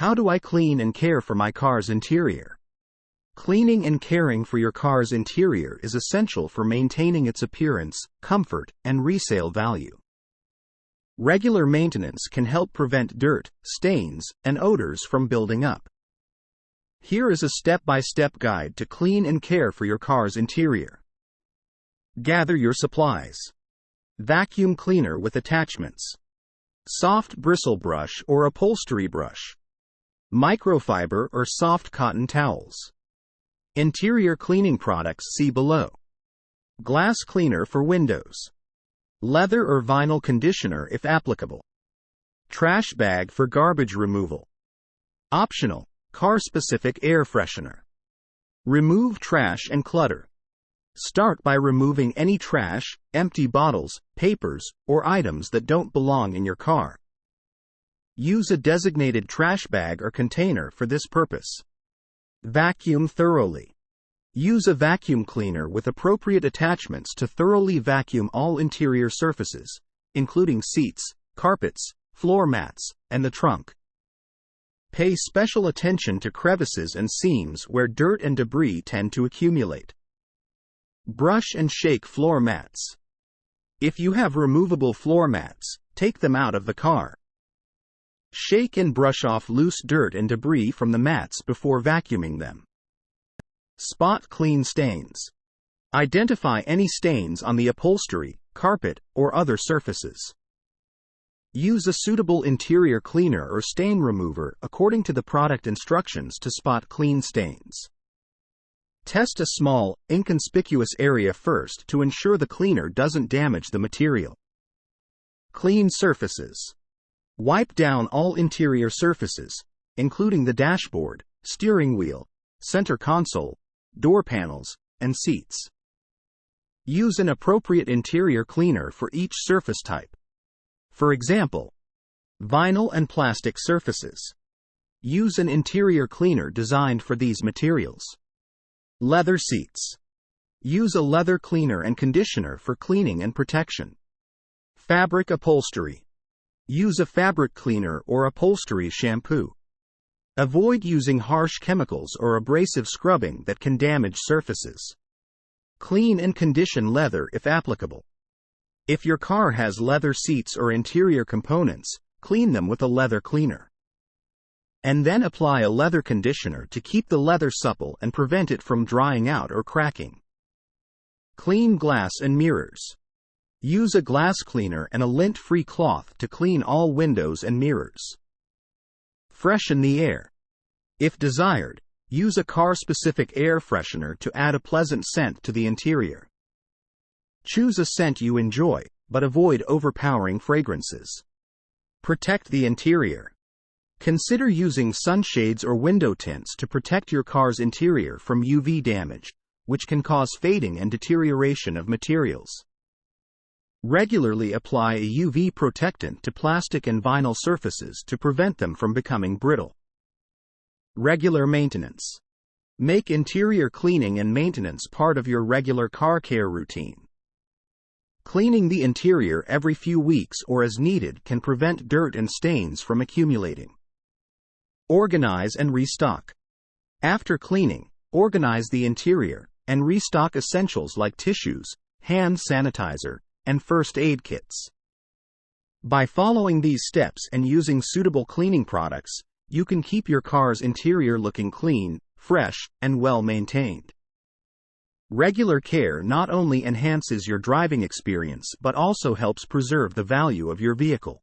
How do I clean and care for my car's interior? Cleaning and caring for your car's interior is essential for maintaining its appearance, comfort, and resale value. Regular maintenance can help prevent dirt, stains, and odors from building up. Here is a step-by-step guide to clean and care for your car's interior. Gather your supplies. Vacuum cleaner with attachments. Soft bristle brush or upholstery brush. Microfiber or soft cotton towels. Interior cleaning products see below. Glass cleaner for windows. Leather or vinyl conditioner if applicable. Trash bag for garbage removal. Optional, car-specific air freshener. Remove trash and clutter. Start by removing any trash, empty bottles, papers, or items that don't belong in your car. Use a designated trash bag or container for this purpose. Vacuum thoroughly. Use a vacuum cleaner with appropriate attachments to thoroughly vacuum all interior surfaces, including seats, carpets, floor mats, and the trunk. Pay special attention to crevices and seams where dirt and debris tend to accumulate. Brush and shake floor mats. If you have removable floor mats, take them out of the car. Shake and brush off loose dirt and debris from the mats before vacuuming them. Spot clean stains. Identify any stains on the upholstery, carpet, or other surfaces. Use a suitable interior cleaner or stain remover according to the product instructions to spot clean stains. Test a small, inconspicuous area first to ensure the cleaner doesn't damage the material. Clean surfaces. Wipe down all interior surfaces, including the dashboard, steering wheel, center console, door panels, and seats. Use an appropriate interior cleaner for each surface type. For example, vinyl and plastic surfaces. Use an interior cleaner designed for these materials. Leather seats. Use a leather cleaner and conditioner for cleaning and protection. Fabric upholstery. Use a fabric cleaner or upholstery shampoo. Avoid using harsh chemicals or abrasive scrubbing that can damage surfaces. Clean and condition leather if applicable. If your car has leather seats or interior components, clean them with a leather cleaner. And then apply a leather conditioner to keep the leather supple and prevent it from drying out or cracking. Clean glass and mirrors. Use a glass cleaner and a lint-free cloth to clean all windows and mirrors. Freshen the air. If desired, use a car-specific air freshener to add a pleasant scent to the interior. Choose a scent you enjoy, but avoid overpowering fragrances. Protect the interior. Consider using sunshades or window tints to protect your car's interior from UV damage, which can cause fading and deterioration of materials. Regularly apply a UV protectant to plastic and vinyl surfaces to prevent them from becoming brittle. Regular maintenance. Make interior cleaning and maintenance part of your regular car care routine. Cleaning the interior every few weeks or as needed can prevent dirt and stains from accumulating. Organize and restock. After cleaning, organize the interior and restock essentials like tissues, hand sanitizer, and first aid kits. By following these steps and using suitable cleaning products, you can keep your car's interior looking clean, fresh, and well maintained. Regular care not only enhances your driving experience but also helps preserve the value of your vehicle.